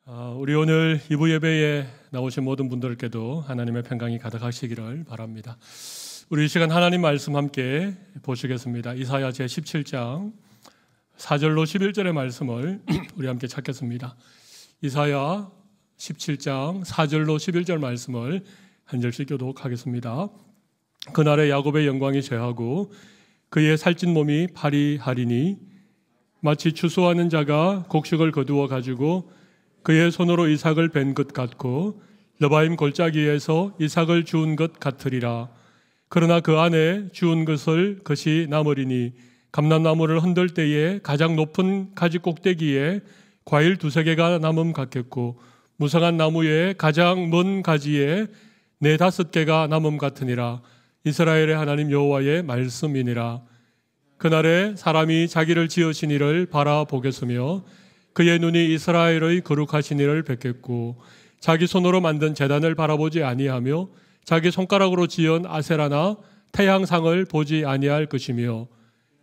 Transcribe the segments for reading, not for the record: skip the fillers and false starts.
우리 오늘 2부 예배에 나오신 모든 분들께도 하나님의 평강이 가득하시기를 바랍니다. 우리 이 시간 하나님 말씀 함께 보시겠습니다. 이사야 제17장 4절로 11절의 말씀을 우리 함께 찾겠습니다. 이사야 17장 4절로 11절 말씀을 한 절씩 교독하겠습니다. 그날에 야곱의 영광이 죄하고 그의 살찐 몸이 파리하리니 마치 추수하는 자가 곡식을 거두어 가지고 그의 손으로 이삭을 벤 것 같고 러바임 골짜기에서 이삭을 주운 것 같으리라. 그러나 그 안에 주운 것이 남으리니 감람나무를 흔들 때에 가장 높은 가지 꼭대기에 과일 2-3개가 남음 같겠고 무성한 나무에 가장 먼 가지에 4-5개가 남음 같으니라. 이스라엘의 하나님 여호와의 말씀이니라. 그날에 사람이 자기를 지으신 이를 바라보겠으며 그의 눈이 이스라엘의 거룩하신 이를 뵙겠고 자기 손으로 만든 제단을 바라보지 아니하며 자기 손가락으로 지은 아세라나 태양상을 보지 아니할 것이며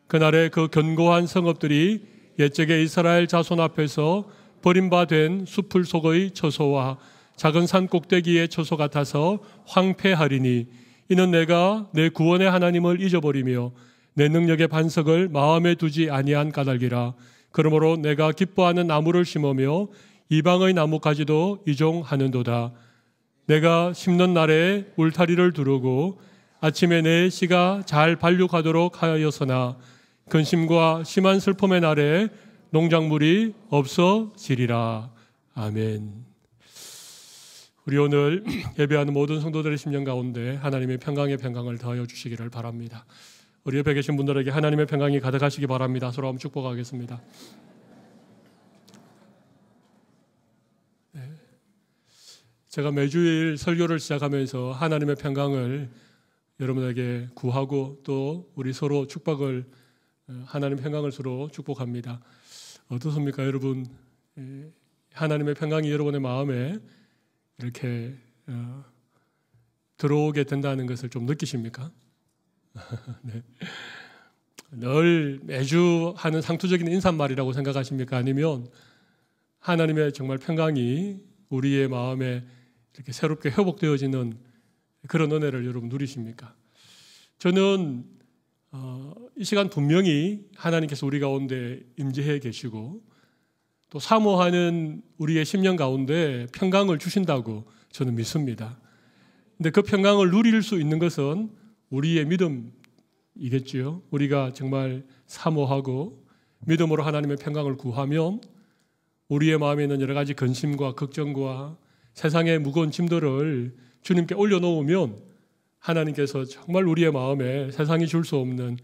그날에 그 견고한 성읍들이 옛적에 이스라엘 자손 앞에서 버림받은 수풀 속의 처소와 작은 산 꼭대기의 처소 같아서 황폐하리니 이는 내가 내 구원의 하나님을 잊어버리며 내 능력의 반석을 마음에 두지 아니한 까닭이라. 그러므로 내가 기뻐하는 나무를 심으며 이방의 나무까지도 이종하는도다. 내가 심는 날에 울타리를 두르고 아침에 내 씨가 잘 발육하도록 하였으나 근심과 심한 슬픔의 날에 농작물이 없어지리라. 아멘. 우리 오늘 예배하는 모든 성도들의 심령 가운데 하나님의 평강을 더하여 주시기를 바랍니다. 우리 옆에 계신 분들에게 하나님의 평강이 가득하시기 바랍니다. 서로 한번 축복하겠습니다. 네. 제가 매주일 설교를 시작하면서 하나님의 평강을 여러분에게 구하고 또 우리 서로 축복을 하나님의 평강을 서로 축복합니다. 어떻습니까, 여러분? 하나님의 평강이 여러분의 마음에 이렇게 들어오게 된다는 것을 좀 느끼십니까? 네. 늘 매주 하는 상투적인 인사말이라고 생각하십니까? 아니면 하나님의 정말 평강이 우리의 마음에 이렇게 새롭게 회복되어지는 그런 은혜를 여러분 누리십니까? 저는 이 시간 분명히 하나님께서 우리 가운데 임재해 계시고 또 사모하는 우리의 심령 가운데 평강을 주신다고 저는 믿습니다. 근데 그 평강을 누릴 수 있는 것은 우리의 믿음이겠지요. 우리가 정말 사모하고 믿음으로 하나님의 평강을 구하면 우리의 마음에 있는 여러 가지 근심과 걱정과 세상의 무거운 짐들을 주님께 올려놓으면 하나님께서 정말 우리의 마음에 세상이 줄 수 없는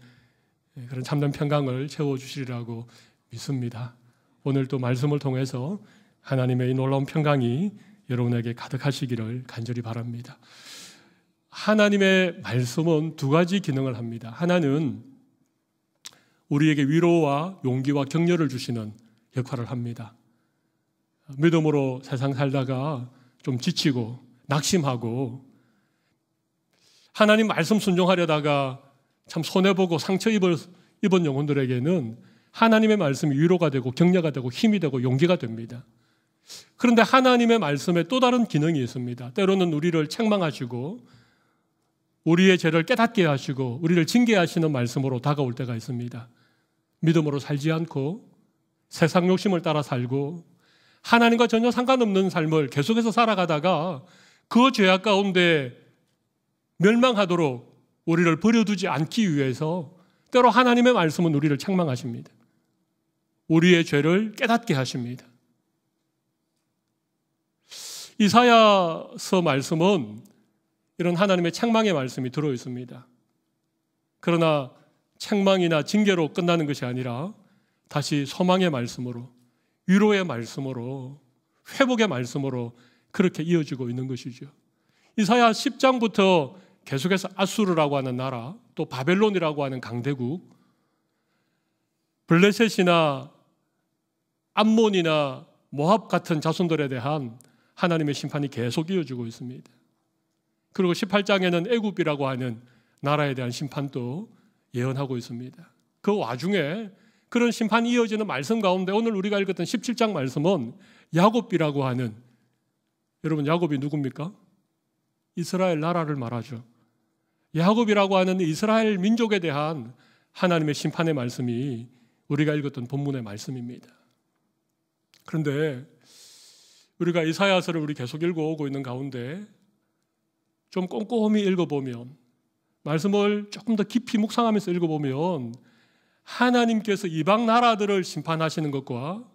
그런 참된 평강을 채워주시리라고 믿습니다. 오늘 또 말씀을 통해서 하나님의 이 놀라운 평강이 여러분에게 가득하시기를 간절히 바랍니다. 하나님의 말씀은 2가지 기능을 합니다. 하나는 우리에게 위로와 용기와 격려를 주시는 역할을 합니다. 믿음으로 세상 살다가 좀 지치고 낙심하고 하나님 말씀 순종하려다가 참 손해보고 상처 입은 영혼들에게는 하나님의 말씀이 위로가 되고 격려가 되고 힘이 되고 용기가 됩니다. 그런데 하나님의 말씀에 또 다른 기능이 있습니다. 때로는 우리를 책망하시고 우리의 죄를 깨닫게 하시고 우리를 징계하시는 말씀으로 다가올 때가 있습니다. 믿음으로 살지 않고 세상 욕심을 따라 살고 하나님과 전혀 상관없는 삶을 계속해서 살아가다가 그 죄악 가운데 멸망하도록 우리를 버려두지 않기 위해서 때로 하나님의 말씀은 우리를 책망하십니다. 우리의 죄를 깨닫게 하십니다. 이사야서 말씀은 이런 하나님의 책망의 말씀이 들어있습니다. 그러나 책망이나 징계로 끝나는 것이 아니라 다시 소망의 말씀으로, 위로의 말씀으로, 회복의 말씀으로 그렇게 이어지고 있는 것이죠. 이사야 10장부터 계속해서 아수르라고 하는 나라, 또 바벨론이라고 하는 강대국, 블레셋이나 암몬이나 모압 같은 자손들에 대한 하나님의 심판이 계속 이어지고 있습니다. 그리고 18장에는 애굽이라고 하는 나라에 대한 심판도 예언하고 있습니다. 그 와중에 그런 심판이 이어지는 말씀 가운데 오늘 우리가 읽었던 17장 말씀은 야곱이라고 하는, 여러분 야곱이 누굽니까? 이스라엘 나라를 말하죠. 야곱이라고 하는 이스라엘 민족에 대한 하나님의 심판의 말씀이 우리가 읽었던 본문의 말씀입니다. 그런데 우리가 이사야서를 우리 계속 읽어오고 있는 가운데 좀 꼼꼼히 읽어보면, 말씀을 조금 더 깊이 묵상하면서 읽어보면 하나님께서 이방 나라들을 심판하시는 것과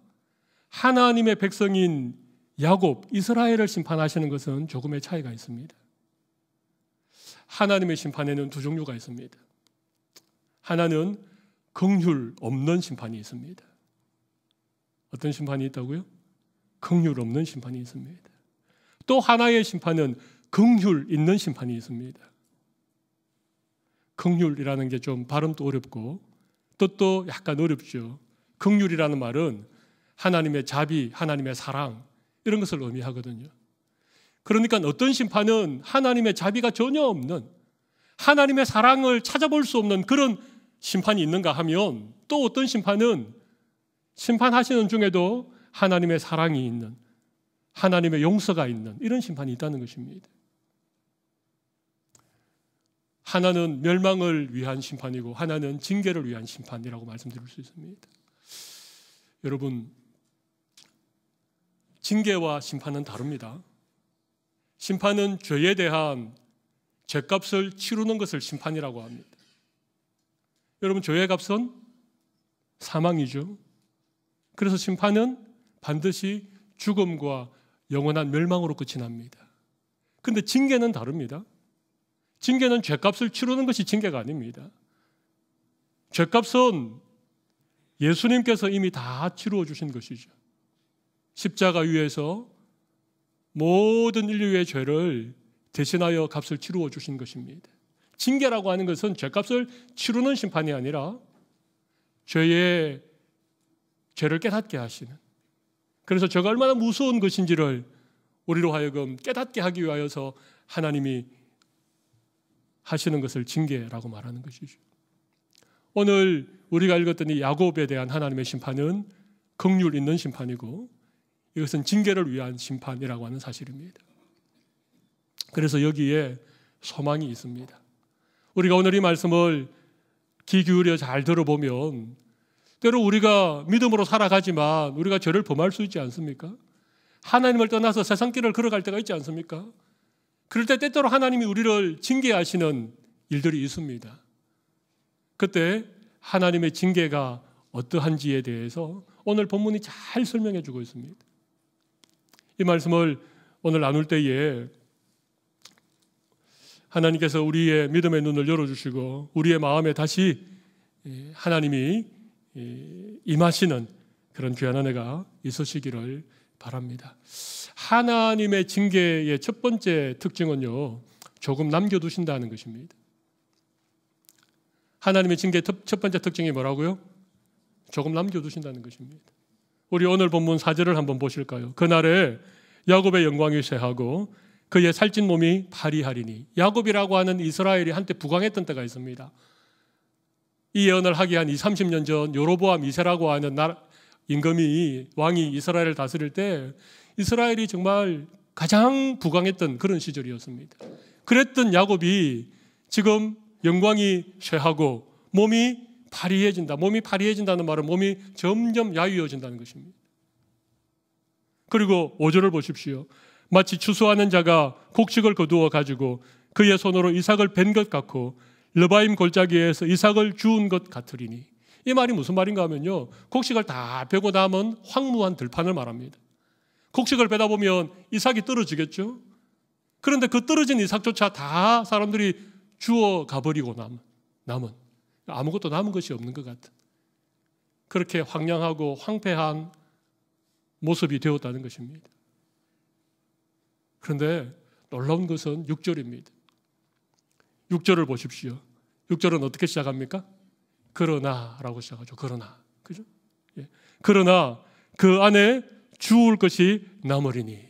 하나님의 백성인 야곱, 이스라엘을 심판하시는 것은 조금의 차이가 있습니다. 하나님의 심판에는 두 종류가 있습니다. 하나는 긍휼 없는 심판이 있습니다. 어떤 심판이 있다고요? 긍휼 없는 심판이 있습니다. 또 하나의 심판은 긍휼 있는 심판이 있습니다. 긍휼이라는 게 좀 발음도 어렵고 뜻도 약간 어렵죠. 긍휼이라는 말은 하나님의 자비, 하나님의 사랑 이런 것을 의미하거든요. 그러니까 어떤 심판은 하나님의 자비가 전혀 없는, 하나님의 사랑을 찾아볼 수 없는 그런 심판이 있는가 하면, 또 어떤 심판은 심판하시는 중에도 하나님의 사랑이 있는, 하나님의 용서가 있는 이런 심판이 있다는 것입니다. 하나는 멸망을 위한 심판이고 하나는 징계를 위한 심판이라고 말씀드릴 수 있습니다. 여러분, 징계와 심판은 다릅니다. 심판은 죄에 대한 죄값을 치르는 것을 심판이라고 합니다. 여러분, 죄의 값은 사망이죠. 그래서 심판은 반드시 죽음과 영원한 멸망으로 끝이 납니다. 그런데 징계는 다릅니다. 징계는 죄값을 치르는 것이 징계가 아닙니다. 죄값은 예수님께서 이미 다 치루어 주신 것이죠. 십자가 위에서 모든 인류의 죄를 대신하여 값을 치루어 주신 것입니다. 징계라고 하는 것은 죄값을 치르는 심판이 아니라 죄를 깨닫게 하시는, 그래서 죄가 얼마나 무서운 것인지를 우리로 하여금 깨닫게 하기 위하여서 하나님이 하시는 것을 징계라고 말하는 것이죠. 오늘 우리가 읽었던 이 야곱에 대한 하나님의 심판은 긍휼 있는 심판이고 이것은 징계를 위한 심판이라고 하는 사실입니다. 그래서 여기에 소망이 있습니다. 우리가 오늘 이 말씀을 귀 기울여 잘 들어보면 때로 우리가 믿음으로 살아가지만 우리가 죄를 범할 수 있지 않습니까? 하나님을 떠나서 세상 길을 걸어갈 때가 있지 않습니까? 그럴 때 때때로 하나님이 우리를 징계하시는 일들이 있습니다. 그때 하나님의 징계가 어떠한지에 대해서 오늘 본문이 잘 설명해 주고 있습니다. 이 말씀을 오늘 나눌 때에 하나님께서 우리의 믿음의 눈을 열어주시고 우리의 마음에 다시 하나님이 임하시는 그런 귀한 은혜가 있으시기를 바랍니다. 하나님의 징계의 첫 번째 특징은요, 조금 남겨두신다는 것입니다. 하나님의 징계의 첫 번째 특징이 뭐라고요? 조금 남겨두신다는 것입니다. 우리 오늘 본문 4절을 한번 보실까요? 그날에 야곱의 영광이 쇠하고 그의 살찐 몸이 파리하리니. 야곱이라고 하는 이스라엘이 한때 부강했던 때가 있습니다. 이 예언을 하기 한 20-30년 전 여로보암 2세라고 하는 임금이 왕이 이스라엘을 다스릴 때 이스라엘이 정말 가장 부강했던 그런 시절이었습니다. 그랬던 야곱이 지금 영광이 쇠하고 몸이 파리해진다. 몸이 파리해진다는 말은 몸이 점점 야위어진다는 것입니다. 그리고 5절을 보십시오. 마치 추수하는 자가 곡식을 거두어 가지고 그의 손으로 이삭을 벤 것 같고 르바임 골짜기에서 이삭을 주운 것 같으리니. 이 말이 무슨 말인가 하면요, 곡식을 다 베고 남은 황무한 들판을 말합니다. 곡식을 베다 보면 이삭이 떨어지겠죠. 그런데 그 떨어진 이삭조차 다 사람들이 주워 가버리고 남은 아무것도 남은 것이 없는 것 같은 그렇게 황량하고 황폐한 모습이 되었다는 것입니다. 그런데 놀라운 것은 6절입니다. 6절을 보십시오. 6절은 어떻게 시작합니까? 그러나라고 시작하죠. 그러나, 그죠? 예. 그러나 그 안에 주울 것이 남으리니.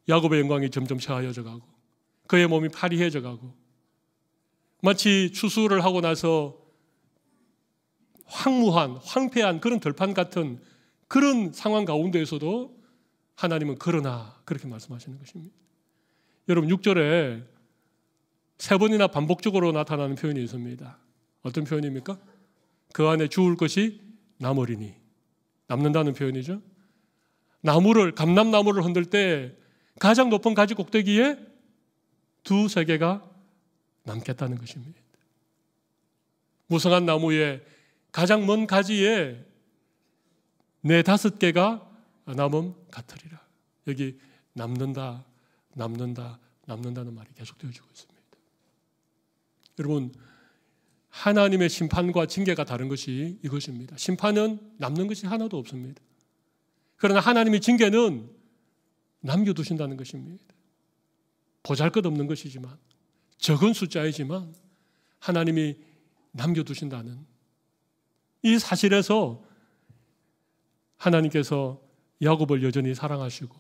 야곱의 영광이 점점 쇠하여져 가고 그의 몸이 파리해져 가고 마치 추수를 하고 나서 황무한, 황폐한 그런 들판 같은 그런 상황 가운데에서도 하나님은 그러나 그렇게 말씀하시는 것입니다. 여러분 6절에 3번이나 반복적으로 나타나는 표현이 있습니다. 어떤 표현입니까? 그 안에 주울 것이 남으리니, 남는다는 표현이죠. 감람나무를 흔들 때 가장 높은 가지 꼭대기에 2-3개가 남겠다는 것입니다. 무성한 나무에 가장 먼 가지에 4-5개가 남음 같으리라. 여기 남는다는 말이 계속되어지고 있습니다. 여러분, 하나님의 심판과 징계가 다른 것이 이것입니다. 심판은 남는 것이 하나도 없습니다. 그러나 하나님의 징계는 남겨두신다는 것입니다. 보잘것없는 것이지만, 적은 숫자이지만 하나님이 남겨두신다는 이 사실에서 하나님께서 야곱을 여전히 사랑하시고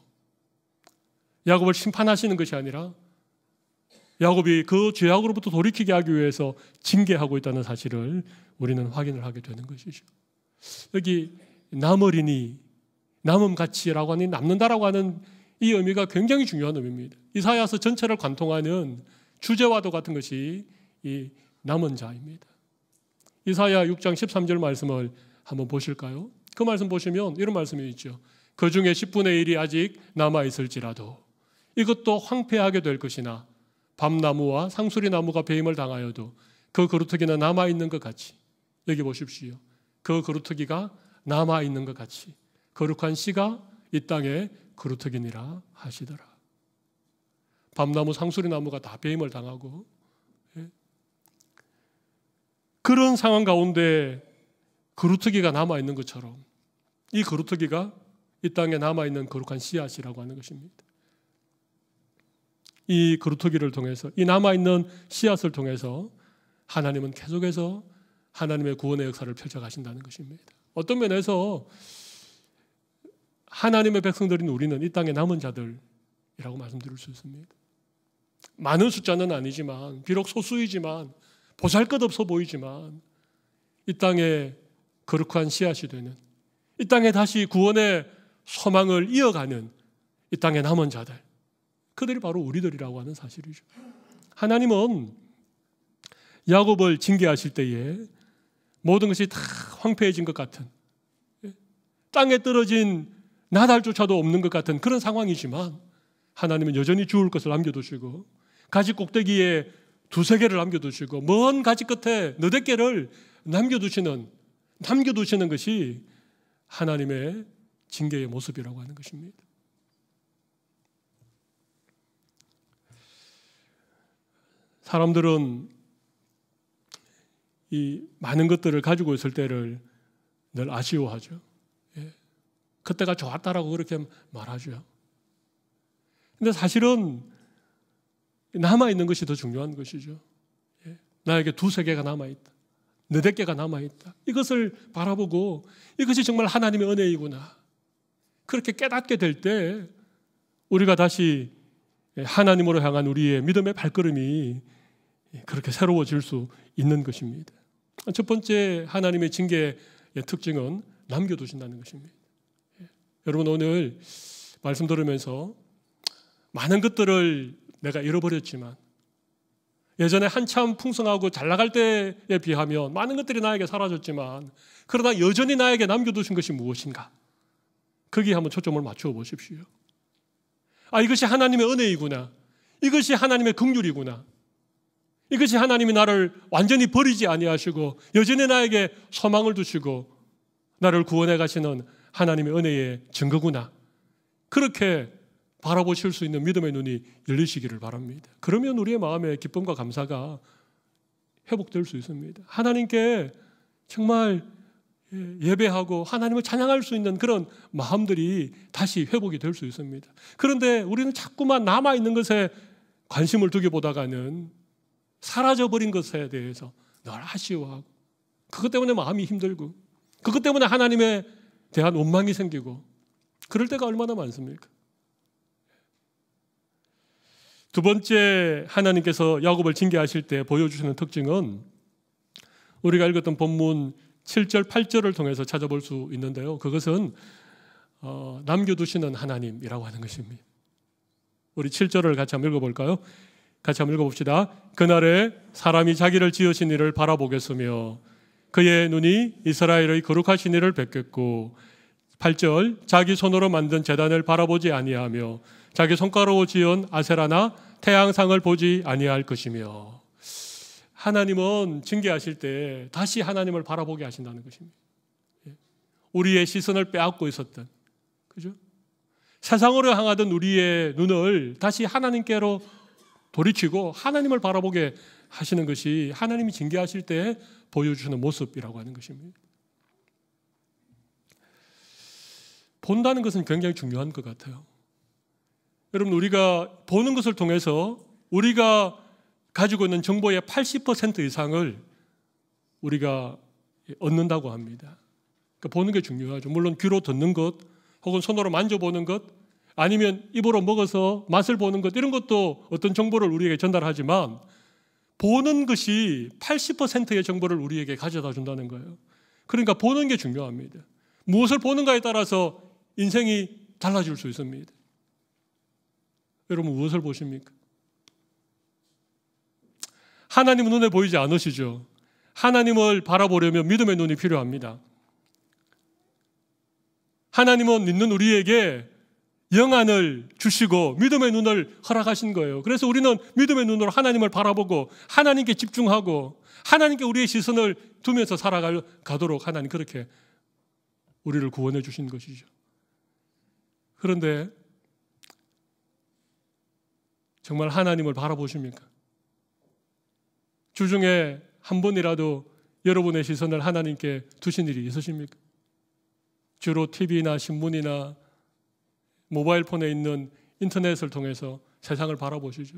야곱을 심판하시는 것이 아니라 야곱이 그 죄악으로부터 돌이키게 하기 위해서 징계하고 있다는 사실을 우리는 확인을 하게 되는 것이죠. 여기 남으리니, 남음같이라고 하니 남는다라고 하는 이 의미가 굉장히 중요한 의미입니다. 이사야서 전체를 관통하는 주제와도 같은 것이 이 남은 자입니다. 이사야 6장 13절 말씀을 한번 보실까요? 그 말씀 보시면 이런 말씀이 있죠. 그 중에 10분의 1이 아직 남아있을지라도 이것도 황폐하게 될 것이나 밤나무와 상수리나무가 배임을 당하여도 그 그루터기는 남아있는 것 같이, 여기 보십시오. 그 그루터기가 남아있는 것 같이 거룩한 씨가 이 땅에 그루터기니라 하시더라. 밤나무, 상수리나무가 다 배임을 당하고 그런 상황 가운데 그루터기가 남아있는 것처럼 이 그루터기가 이 땅에 남아있는 거룩한 씨앗이라고 하는 것입니다. 이 그루터기를 통해서, 이 남아있는 씨앗을 통해서 하나님은 계속해서 하나님의 구원의 역사를 펼쳐가신다는 것입니다. 어떤 면에서 하나님의 백성들인 우리는 이 땅에 남은 자들이라고 말씀드릴 수 있습니다. 많은 숫자는 아니지만, 비록 소수이지만, 보잘것없어 보이지만 이 땅에 거룩한 씨앗이 되는, 이 땅에 다시 구원의 소망을 이어가는 이 땅에 남은 자들, 그들이 바로 우리들이라고 하는 사실이죠. 하나님은 야곱을 징계하실 때에 모든 것이 다 황폐해진 것 같은, 땅에 떨어진 나달조차도 없는 것 같은 그런 상황이지만 하나님은 여전히 주울 것을 남겨두시고 가지 꼭대기에 2-3개를 남겨두시고 먼 가지 끝에 4-개를 남겨두시는 것이 하나님의 징계의 모습이라고 하는 것입니다. 사람들은 이 많은 것들을 가지고 있을 때를 늘 아쉬워하죠. 그때가 좋았다라고 그렇게 말하죠. 근데 사실은 남아있는 것이 더 중요한 것이죠. 나에게 2-3개가 남아있다, 4-개가 남아있다, 이것을 바라보고 이것이 정말 하나님의 은혜이구나, 그렇게 깨닫게 될 때 우리가 다시 하나님으로 향한 우리의 믿음의 발걸음이 그렇게 새로워질 수 있는 것입니다. 첫 번째 하나님의 징계의 특징은 남겨두신다는 것입니다. 여러분, 오늘 말씀 들으면서 많은 것들을 내가 잃어버렸지만, 예전에 한참 풍성하고 잘 나갈 때에 비하면 많은 것들이 나에게 사라졌지만, 그러나 여전히 나에게 남겨두신 것이 무엇인가? 거기에 한번 초점을 맞추어 보십시오. 이것이 하나님의 은혜이구나, 이것이 하나님의 긍휼이구나, 이것이 하나님이 나를 완전히 버리지 아니하시고 여전히 나에게 소망을 두시고 나를 구원해 가시는 하나님의 은혜의 증거구나, 그렇게 바라보실 수 있는 믿음의 눈이 열리시기를 바랍니다. 그러면 우리의 마음의 기쁨과 감사가 회복될 수 있습니다. 하나님께 정말 예배하고 하나님을 찬양할 수 있는 그런 마음들이 다시 회복이 될 수 있습니다. 그런데 우리는 자꾸만 남아있는 것에 관심을 두기보다는 사라져버린 것에 대해서 늘 아쉬워하고, 그것 때문에 마음이 힘들고, 그것 때문에 하나님에 대한 원망이 생기고, 그럴 때가 얼마나 많습니까? 두 번째, 하나님께서 야곱을 징계하실 때 보여주시는 특징은 우리가 읽었던 본문 7절, 8절을 통해서 찾아볼 수 있는데요. 그것은 남겨두시는 하나님이라고 하는 것입니다. 우리 7절을 같이 한번 읽어볼까요? 같이 한번 읽어봅시다. 그날에 사람이 자기를 지으신 이를 바라보겠으며 그의 눈이 이스라엘의 거룩하신 이를 뵙겠고 8절 자기 손으로 만든 제단을 바라보지 아니하며 자기 손가락으로 지은 아세라나 태양상을 보지 아니할 것이며 하나님은 징계하실 때 다시 하나님을 바라보게 하신다는 것입니다. 우리의 시선을 빼앗고 있었던, 그죠? 세상으로 향하던 우리의 눈을 다시 하나님께로 돌이키고 하나님을 바라보게 하시는 것이 하나님이 징계하실 때 보여주시는 모습이라고 하는 것입니다. 본다는 것은 굉장히 중요한 것 같아요. 여러분, 우리가 보는 것을 통해서 우리가 가지고 있는 정보의 80% 이상을 우리가 얻는다고 합니다. 그러니까 보는 게 중요하죠. 물론 귀로 듣는 것, 혹은 손으로 만져보는 것, 아니면 입으로 먹어서 맛을 보는 것, 이런 것도 어떤 정보를 우리에게 전달하지만 보는 것이 80%의 정보를 우리에게 가져다 준다는 거예요. 그러니까 보는 게 중요합니다. 무엇을 보는가에 따라서 인생이 달라질 수 있습니다. 여러분, 무엇을 보십니까? 하나님은 눈에 보이지 않으시죠? 하나님을 바라보려면 믿음의 눈이 필요합니다. 하나님은 믿는 우리에게 영안을 주시고 믿음의 눈을 허락하신 거예요. 그래서 우리는 믿음의 눈으로 하나님을 바라보고 하나님께 집중하고 하나님께 우리의 시선을 두면서 살아가도록 하나님 그렇게 우리를 구원해 주신 것이죠. 그런데 정말 하나님을 바라보십니까? 주중에 한 번이라도 여러분의 시선을 하나님께 두신 일이 있으십니까? 주로 TV나 신문이나 모바일 폰에 있는 인터넷을 통해서 세상을 바라보시죠.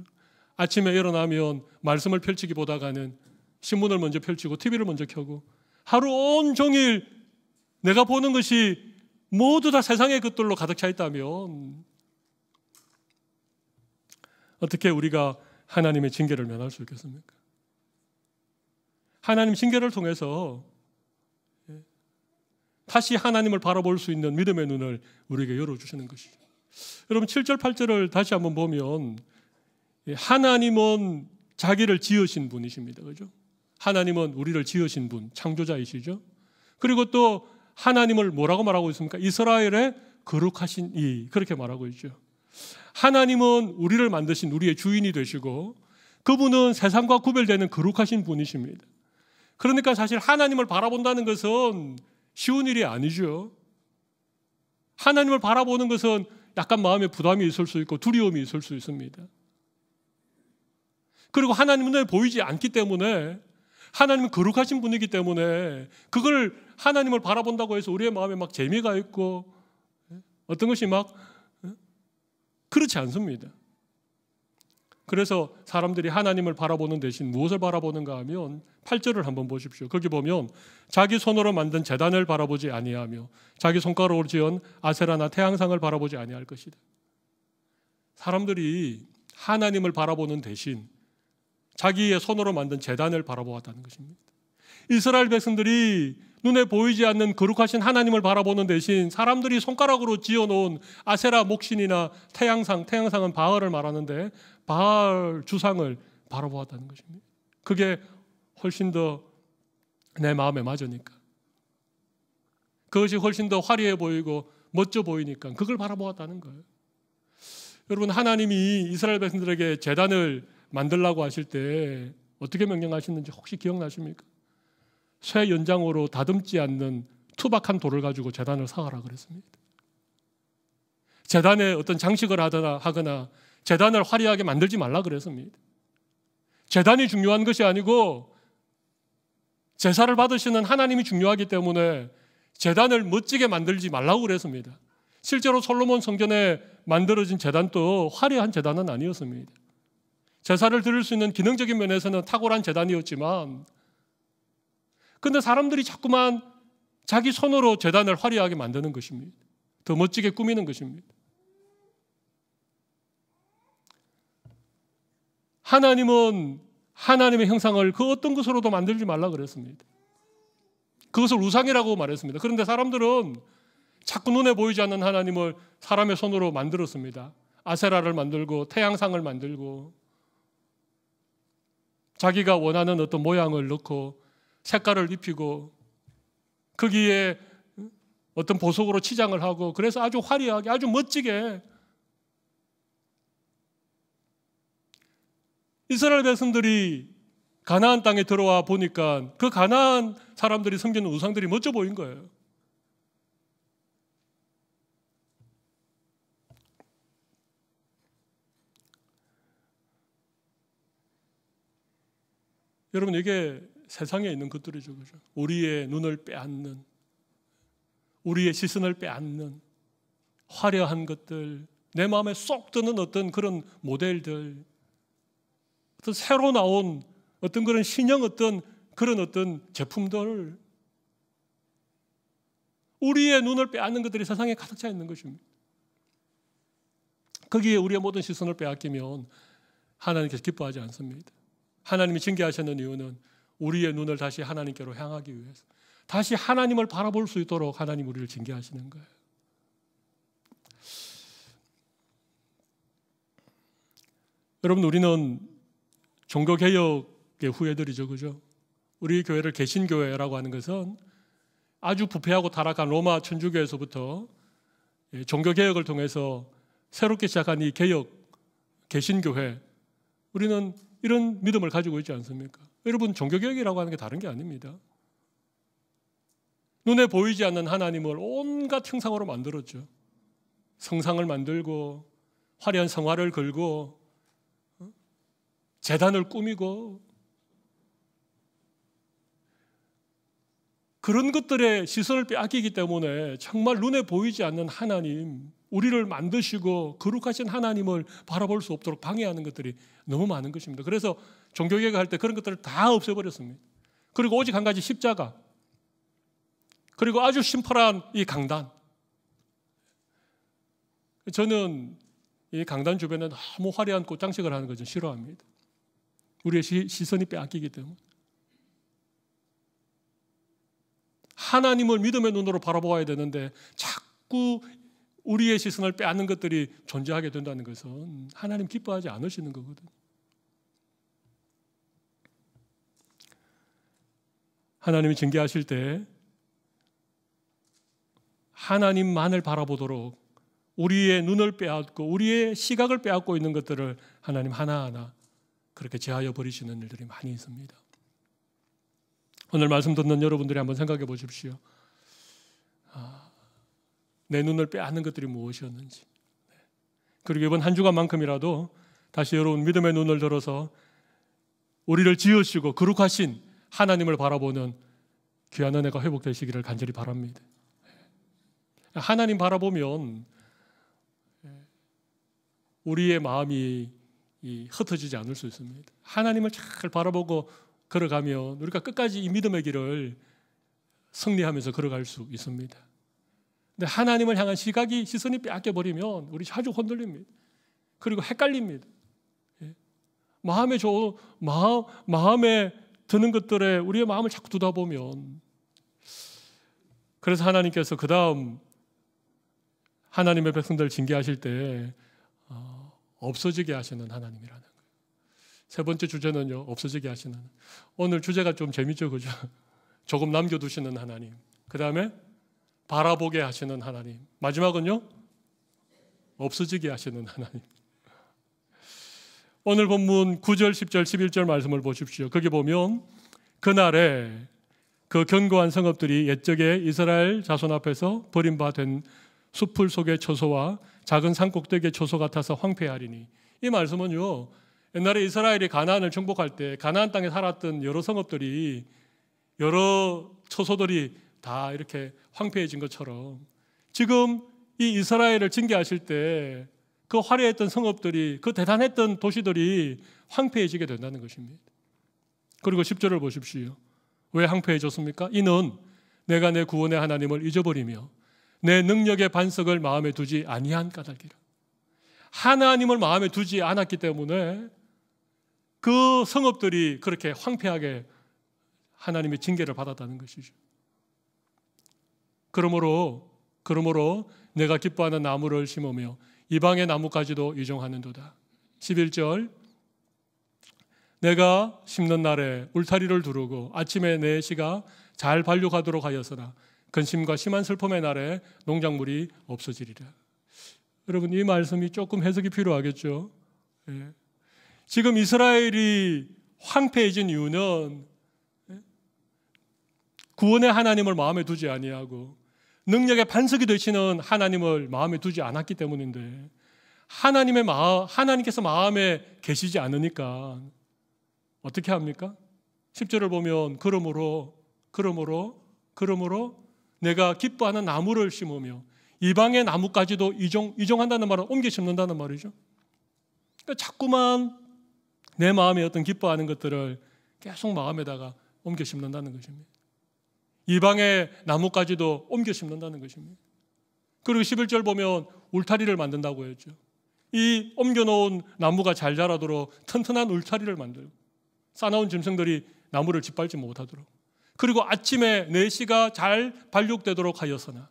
아침에 일어나면 말씀을 펼치기 보다가는 신문을 먼저 펼치고 TV를 먼저 켜고 하루 온종일 내가 보는 것이 모두 다 세상의 것들로 가득 차 있다면 어떻게 우리가 하나님의 징계를 면할 수 있겠습니까? 하나님 징계를 통해서 다시 하나님을 바라볼 수 있는 믿음의 눈을 우리에게 열어주시는 것이죠. 여러분 7절 8절을 다시 한번 보면 하나님은 자기를 지으신 분이십니다. 그죠? 하나님은 우리를 지으신 분, 창조자이시죠. 그리고 또 하나님을 뭐라고 말하고 있습니까? 이스라엘의 거룩하신 이, 그렇게 말하고 있죠. 하나님은 우리를 만드신 우리의 주인이 되시고 그분은 세상과 구별되는 거룩하신 분이십니다. 그러니까 사실 하나님을 바라본다는 것은 쉬운 일이 아니죠. 하나님을 바라보는 것은 약간 마음에 부담이 있을 수 있고 두려움이 있을 수 있습니다. 그리고 하나님은 눈에 보이지 않기 때문에 하나님은 거룩하신 분이기 때문에 그걸 하나님을 바라본다고 해서 우리의 마음에 막 재미가 있고 어떤 것이 막 그렇지 않습니다. 그래서 사람들이 하나님을 바라보는 대신 무엇을 바라보는가 하면 8절을 한번 보십시오. 거기 보면 자기 손으로 만든 제단을 바라보지 아니하며 자기 손가락으로 지은 아세라나 태양상을 바라보지 아니할 것이다. 사람들이 하나님을 바라보는 대신 자기의 손으로 만든 제단을 바라보았다는 것입니다. 이스라엘 백성들이 눈에 보이지 않는 거룩하신 하나님을 바라보는 대신 사람들이 손가락으로 지어놓은 아세라 목신이나 태양상은 바알을 말하는데 바알 주상을 바라보았다는 것입니다. 그게 훨씬 더 내 마음에 맞으니까, 그것이 훨씬 더 화려해 보이고 멋져 보이니까 그걸 바라보았다는 거예요. 여러분, 하나님이 이스라엘 백성들에게 제단을 만들라고 하실 때 어떻게 명령하시는지 혹시 기억나십니까? 쇠 연장으로 다듬지 않는 투박한 돌을 가지고 제단을 쌓으라 그랬습니다. 제단에 어떤 장식을 하거나 제단을 화려하게 만들지 말라 그랬습니다. 제단이 중요한 것이 아니고 제사를 받으시는 하나님이 중요하기 때문에 제단을 멋지게 만들지 말라고 그랬습니다. 실제로 솔로몬 성전에 만들어진 제단도 화려한 제단은 아니었습니다. 제사를 드릴 수 있는 기능적인 면에서는 탁월한 제단이었지만 그런데 사람들이 자꾸만 자기 손으로 제단을 화려하게 만드는 것입니다. 더 멋지게 꾸미는 것입니다. 하나님은 하나님의 형상을 그 어떤 것으로도 만들지 말라 그랬습니다. 그것을 우상이라고 말했습니다. 그런데 사람들은 자꾸 눈에 보이지 않는 하나님을 사람의 손으로 만들었습니다. 아세라를 만들고 태양상을 만들고 자기가 원하는 어떤 모양을 넣고 색깔을 입히고 거기에 어떤 보석으로 치장을 하고 그래서 아주 화려하게 아주 멋지게 이스라엘 백성들이 가나안 땅에 들어와 보니까 그 가나안 사람들이 섬기는 우상들이 멋져 보인 거예요. 여러분, 이게 세상에 있는 것들이죠. 그죠? 우리의 눈을 빼앗는, 우리의 시선을 빼앗는 화려한 것들, 내 마음에 쏙 드는 어떤 그런 모델들, 어떤 새로 나온 어떤 그런 신형 어떤 그런 어떤 제품들, 우리의 눈을 빼앗는 것들이 세상에 가득 차 있는 것입니다. 거기에 우리의 모든 시선을 빼앗기면 하나님께서 기뻐하지 않습니다. 하나님이 징계하시는 이유는 우리의 눈을 다시 하나님께로 향하기 위해서, 다시 하나님을 바라볼 수 있도록 하나님 우리를 징계하시는 거예요. 여러분, 우리는 종교개혁의 후예들이죠. 그죠? 우리 교회를 개신교회라고 하는 것은 아주 부패하고 타락한 로마 천주교에서부터 종교개혁을 통해서 새롭게 시작한 이 개혁, 개신교회, 우리는 이런 믿음을 가지고 있지 않습니까? 여러분, 종교개혁이라고 하는 게 다른 게 아닙니다. 눈에 보이지 않는 하나님을 온갖 형상으로 만들었죠. 성상을 만들고 화려한 성화를 걸고 제단을 꾸미고 그런 것들에 시선을 빼앗기기 때문에 정말 눈에 보이지 않는 하나님, 우리를 만드시고 거룩하신 하나님을 바라볼 수 없도록 방해하는 것들이 너무 많은 것입니다. 그래서 종교개혁을 할 때 그런 것들을 다 없애버렸습니다. 그리고 오직 한 가지 십자가, 그리고 아주 심플한 이 강단. 저는 이 강단 주변에 너무 화려한 꽃장식을 하는 걸 좀 싫어합니다. 우리의 시선이 빼앗기기 때문에. 하나님을 믿음의 눈으로 바라보아야 되는데 자꾸 우리의 시선을 빼앗는 것들이 존재하게 된다는 것은 하나님 기뻐하지 않으시는 거거든요. 하나님이 징계하실 때 하나님만을 바라보도록 우리의 눈을 빼앗고 우리의 시각을 빼앗고 있는 것들을 하나님 하나하나 그렇게 제하여 버리시는 일들이 많이 있습니다. 오늘 말씀 듣는 여러분들이 한번 생각해 보십시오. 내 눈을 빼앗는 것들이 무엇이었는지. 그리고 이번 한 주간만큼이라도 다시 여러분 믿음의 눈을 들어서 우리를 지으시고 거룩하신 하나님을 바라보는 귀한 은혜가 회복되시기를 간절히 바랍니다. 하나님 바라보면 우리의 마음이 흩어지지 않을 수 있습니다. 하나님을 잘 바라보고 걸어가면 우리가 끝까지 이 믿음의 길을 승리하면서 걸어갈 수 있습니다. 근데 하나님을 향한 시선이 빼앗겨버리면 우리 아주 흔들립니다. 그리고 헷갈립니다. 마음에 드는 것들에 우리의 마음을 자꾸 두다 보면, 그래서 하나님께서 그 다음 하나님의 백성들을 징계하실 때 없어지게 하시는 하나님이라는 거예요. 세 번째 주제는요, 없어지게 하시는. 오늘 주제가 좀 재밌죠, 그죠? 조금 남겨두시는 하나님. 그 다음에 바라보게 하시는 하나님. 마지막은요, 없어지게 하시는 하나님. 오늘 본문 9절, 10절, 11절 말씀을 보십시오. 거기 보면 그날에 그 견고한 성읍들이 옛적에 이스라엘 자손 앞에서 버림받은 숲풀 속의 초소와 작은 산 꼭대기의 초소 같아서 황폐하리니. 이 말씀은요, 옛날에 이스라엘이 가나안을 정복할 때 가나안 땅에 살았던 여러 성읍들이, 여러 초소들이 다 이렇게 황폐해진 것처럼 지금 이 이스라엘을 징계하실 때 그 화려했던 성읍들이, 그 대단했던 도시들이 황폐해지게 된다는 것입니다. 그리고 10절을 보십시오. 왜 황폐해졌습니까? 이는 내가 내 구원의 하나님을 잊어버리며 내 능력의 반석을 마음에 두지 아니한 까닭이라. 하나님을 마음에 두지 않았기 때문에 그 성읍들이 그렇게 황폐하게 하나님의 징계를 받았다는 것이죠. 그러므로 내가 기뻐하는 나무를 심으며 이방의 나무까지도 이종하는도다. 11절 내가 심는 날에 울타리를 두르고 아침에 내 씨가 잘 발육하도록 하였으나 근심과 심한 슬픔의 날에 농작물이 없어지리라. 여러분, 이 말씀이 조금 해석이 필요하겠죠. 예. 지금 이스라엘이 황폐해진 이유는 구원의 하나님을 마음에 두지 아니하고 능력의 반석이 되시는 하나님을 마음에 두지 않았기 때문인데, 하나님께서 마음에 계시지 않으니까 어떻게 합니까? 10절을 보면 그러므로 내가 기뻐하는 나무를 심으며 이방의 나무까지도 이종한다는 말은 옮겨 심는다는 말이죠. 그러니까 자꾸만 내 마음에 어떤 기뻐하는 것들을 계속 마음에다가 옮겨 심는다는 것입니다. 이방의 나무까지도 옮겨 심는다는 것입니다. 그리고 11절 보면 울타리를 만든다고 했죠. 이 옮겨놓은 나무가 잘 자라도록 튼튼한 울타리를 만들고 싸나운 짐승들이 나무를 짓밟지 못하도록, 그리고 아침에 내 씨가 잘 발육되도록 하였으나,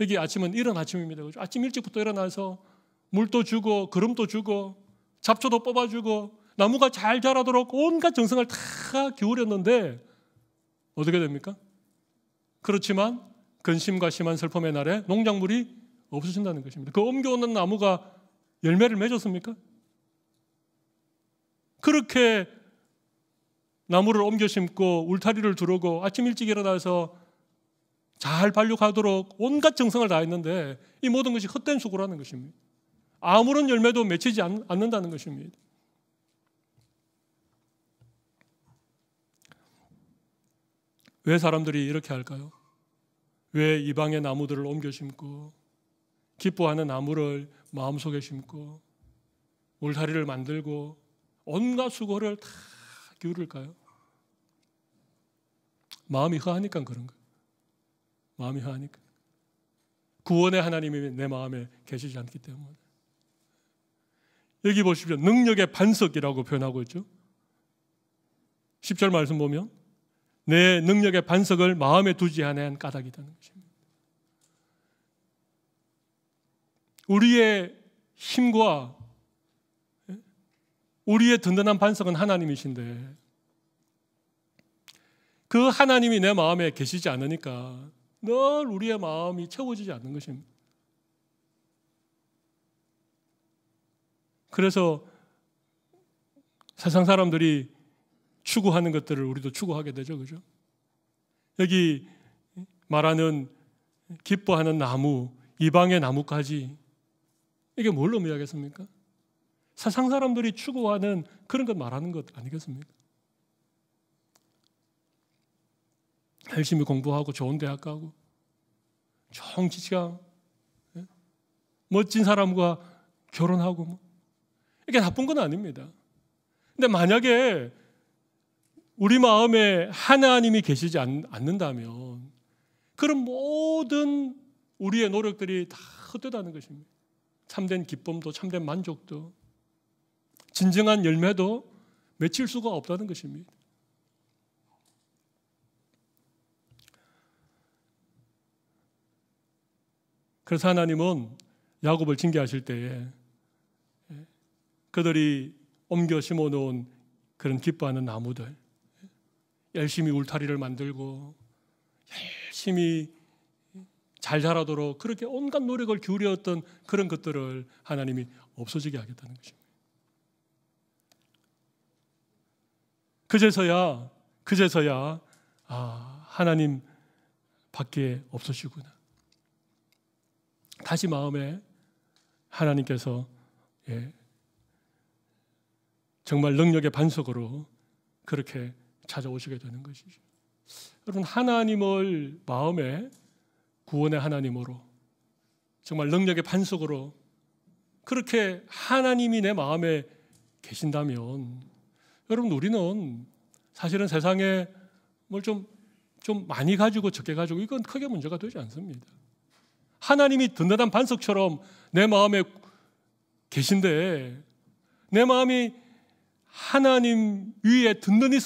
여기 아침은 이른 아침입니다. 그렇죠? 아침 일찍부터 일어나서 물도 주고 그름도 주고 잡초도 뽑아주고 나무가 잘 자라도록 온갖 정성을 다 기울였는데 어떻게 됩니까? 그렇지만 근심과 심한 슬픔의 날에 농작물이 없어진다는 것입니다. 그 옮겨오는 나무가 열매를 맺었습니까? 그렇게 나무를 옮겨 심고 울타리를 두르고 아침 일찍 일어나서 잘 발육하도록 온갖 정성을 다했는데 이 모든 것이 헛된 수고라는 것입니다. 아무런 열매도 맺히지 않는다는 것입니다. 왜 사람들이 이렇게 할까요? 왜 이방의 나무들을 옮겨 심고 기뻐하는 나무를 마음속에 심고 울타리를 만들고 온갖 수고를 다 기울일까요? 마음이 허하니까 그런 거예요. 마음이 허하니까. 구원의 하나님이 내 마음에 계시지 않기 때문에. 여기 보십시오. 능력의 반석이라고 표현하고 있죠. 10절 말씀 보면 내 능력의 반석을 마음에 두지 않은 까닭이라는 것입니다. 우리의 힘과 우리의 든든한 반석은 하나님이신데 그 하나님이 내 마음에 계시지 않으니까 늘 우리의 마음이 채워지지 않는 것입니다. 그래서 세상 사람들이 추구하는 것들을 우리도 추구하게 되죠. 그죠? 여기 말하는 기뻐하는 나무, 이방의 나무까지, 이게 뭘 의미하겠습니까? 세상 사람들이 추구하는 그런 것 말하는 것 아니겠습니까? 열심히 공부하고 좋은 대학 가고 좋은 직장, 멋진 사람과 결혼하고 이게 나쁜 건 아닙니다. 근데 만약에 우리 마음에 하나님이 계시지 않는다면 그런 모든 우리의 노력들이 다 헛되다는 것입니다. 참된 기쁨도 참된 만족도 진정한 열매도 맺힐 수가 없다는 것입니다. 그래서 하나님은 야곱을 징계하실 때에 그들이 옮겨 심어놓은 그런 기뻐하는 나무들, 열심히 울타리를 만들고 열심히 잘 자라도록 그렇게 온갖 노력을 기울였던 그런 것들을 하나님이 없어지게 하겠다는 것입니다. 그제서야 하나님 밖에 없으시구나. 다시 마음에 하나님께서 정말 능력의 반석으로 그렇게 찾아오시게 되는 것이죠. 여러분, 하나님을 마음에 구원의 하나님으로 정말 능력의 반석으로 그렇게 하나님이 내 마음에 계신다면 여러분, 우리는 사실은 세상에 뭘 좀 많이 가지고 적게 가지고 이건 크게 문제가 되지 않습니다. 하나님이 든든한 반석처럼 내 마음에 계신데 내 마음이 하나님 위에 든든히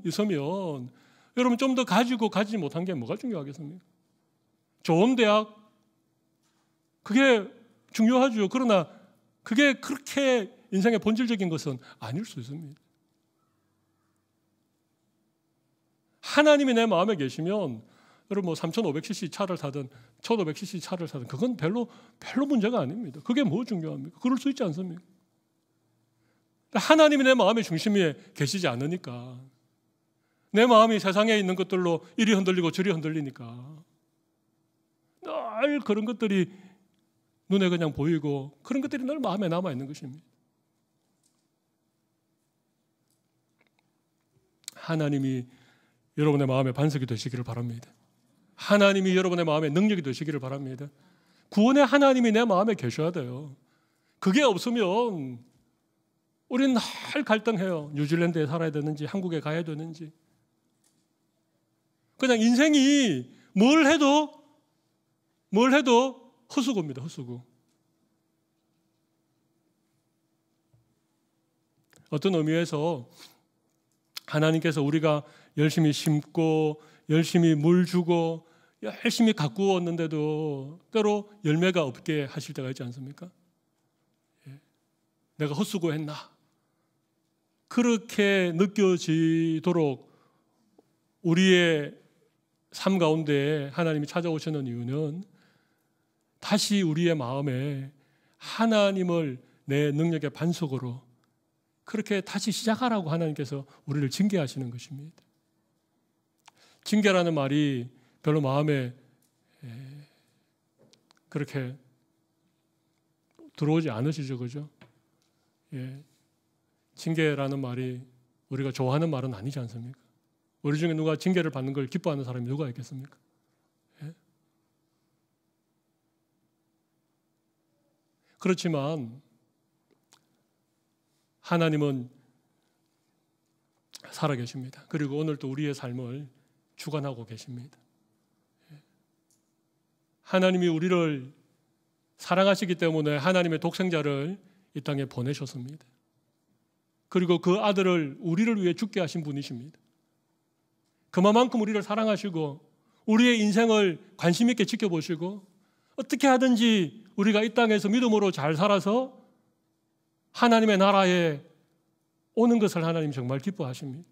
있으면 여러분 좀 더 가지고 가지지 못한 게 뭐가 중요하겠습니까? 좋은 대학, 그게 중요하죠. 그러나 그게 그렇게 인생의 본질적인 것은 아닐 수 있습니다. 하나님이 내 마음에 계시면 여러분 뭐 3500cc 차를 타든 1500cc 차를 타든 그건 별로 문제가 아닙니다. 그게 뭐 중요합니까? 그럴 수 있지 않습니까? 하나님이 내 마음의 중심에 계시지 않으니까, 내 마음이 세상에 있는 것들로 이리 흔들리고 저리 흔들리니까 늘 그런 것들이 눈에 그냥 보이고 그런 것들이 늘 마음에 남아있는 것입니다. 하나님이 여러분의 마음의 반석이 되시기를 바랍니다. 하나님이 여러분의 마음의 능력이 되시기를 바랍니다. 구원의 하나님이 내 마음에 계셔야 돼요. 그게 없으면 우리는 늘 갈등해요. 뉴질랜드에 살아야 되는지 한국에 가야 되는지. 그냥 인생이 뭘 해도 헛수고입니다. 헛수고. 어떤 의미에서 하나님께서 우리가 열심히 심고 열심히 물 주고 열심히 가꾸었는데도 때로 열매가 없게 하실 때가 있지 않습니까? 내가 헛수고했나? 그렇게 느껴지도록 우리의 삶 가운데 하나님이 찾아오시는 이유는 다시 우리의 마음에 하나님을 내 능력의 반석으로 그렇게 다시 시작하라고 하나님께서 우리를 징계하시는 것입니다. 징계라는 말이 별로 마음에 그렇게 들어오지 않으시죠, 그죠? 징계라는 말이 우리가 좋아하는 말은 아니지 않습니까? 우리 중에 누가 징계를 받는 걸 기뻐하는 사람이 누가 있겠습니까? 그렇지만 하나님은 살아계십니다. 그리고 오늘도 우리의 삶을 주관하고 계십니다. 하나님이 우리를 사랑하시기 때문에 하나님의 독생자를 이 땅에 보내셨습니다. 그리고 그 아들을 우리를 위해 죽게 하신 분이십니다. 그만큼 우리를 사랑하시고 우리의 인생을 관심 있게 지켜보시고 어떻게 하든지 우리가 이 땅에서 믿음으로 잘 살아서 하나님의 나라에 오는 것을 하나님 정말 기뻐하십니다.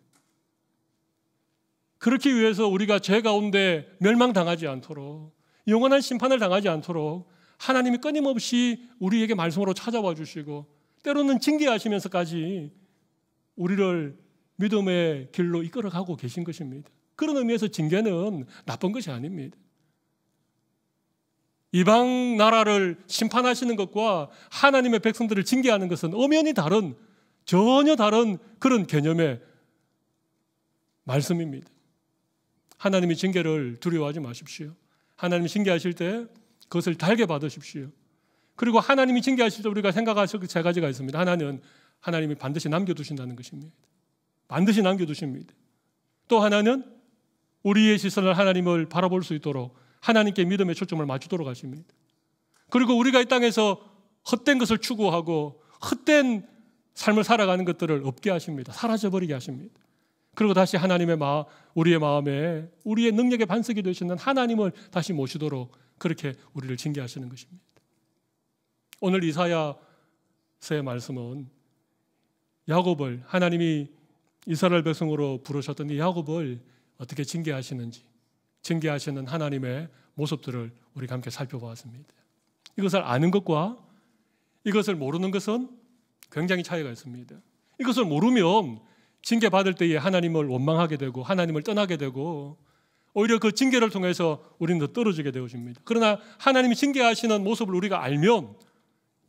그렇기 위해서 우리가 죄 가운데 멸망당하지 않도록, 영원한 심판을 당하지 않도록 하나님이 끊임없이 우리에게 말씀으로 찾아와 주시고 때로는 징계하시면서까지 우리를 믿음의 길로 이끌어가고 계신 것입니다. 그런 의미에서 징계는 나쁜 것이 아닙니다. 이방 나라를 심판하시는 것과 하나님의 백성들을 징계하는 것은 엄연히 다른, 전혀 다른 그런 개념의 말씀입니다. 하나님이 징계를 두려워하지 마십시오. 하나님이 징계하실 때 그것을 달게 받으십시오. 그리고 하나님이 징계하실 때 우리가 생각하실 세 가지가 있습니다. 하나는 하나님이 반드시 남겨두신다는 것입니다. 반드시 남겨두십니다. 또 하나는 우리의 시선을 하나님을 바라볼 수 있도록 하나님께 믿음의 초점을 맞추도록 하십니다. 그리고 우리가 이 땅에서 헛된 것을 추구하고 헛된 삶을 살아가는 것들을 없게 하십니다. 사라져버리게 하십니다. 그리고 다시 우리의 마음에 우리의 능력의 반석이 되시는 하나님을 다시 모시도록 그렇게 우리를 징계하시는 것입니다. 오늘 이사야서의 말씀은 야곱을, 하나님이 이스라엘 백성으로 부르셨던 이 야곱을 어떻게 징계하시는지, 징계하시는 하나님의 모습들을 우리가 함께 살펴보았습니다. 이것을 아는 것과 이것을 모르는 것은 굉장히 차이가 있습니다. 이것을 모르면 징계받을 때에 하나님을 원망하게 되고 하나님을 떠나게 되고 오히려 그 징계를 통해서 우리는 더 떨어지게 되어집니다. 그러나 하나님이 징계하시는 모습을 우리가 알면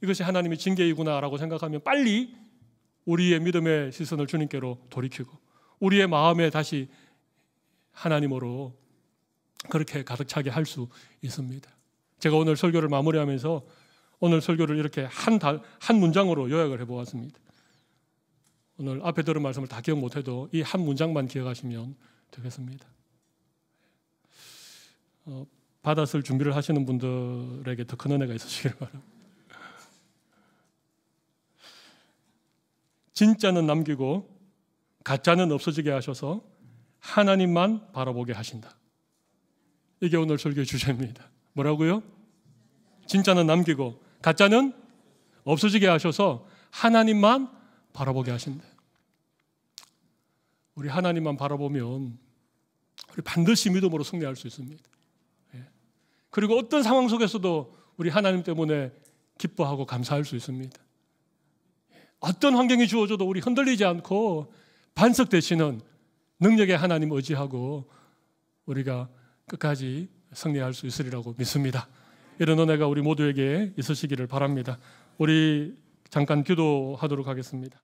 이것이 하나님의 징계이구나라고 생각하면 빨리 우리의 믿음의 시선을 주님께로 돌이키고 우리의 마음에 다시 하나님으로 그렇게 가득 차게 할 수 있습니다. 제가 오늘 설교를 마무리하면서 오늘 설교를 이렇게 한 문장으로 요약을 해보았습니다. 오늘 앞에 들은 말씀을 다 기억 못해도 이 한 문장만 기억하시면 되겠습니다. 받았을 준비를 하시는 분들에게 더 큰 은혜가 있으시길 바랍니다. 진짜는 남기고 가짜는 없어지게 하셔서 하나님만 바라보게 하신다. 이게 오늘 설교의 주제입니다. 뭐라고요? 진짜는 남기고 가짜는 없어지게 하셔서 하나님만 바라보게 하신다. 우리 하나님만 바라보면 우리 반드시 믿음으로 승리할 수 있습니다. 그리고 어떤 상황 속에서도 우리 하나님 때문에 기뻐하고 감사할 수 있습니다. 어떤 환경이 주어져도 우리 흔들리지 않고 반석되시는 능력의 하나님 의지하고 우리가 끝까지 승리할 수 있으리라고 믿습니다. 이런 은혜가 우리 모두에게 있으시기를 바랍니다. 우리 잠깐 기도하도록 하겠습니다.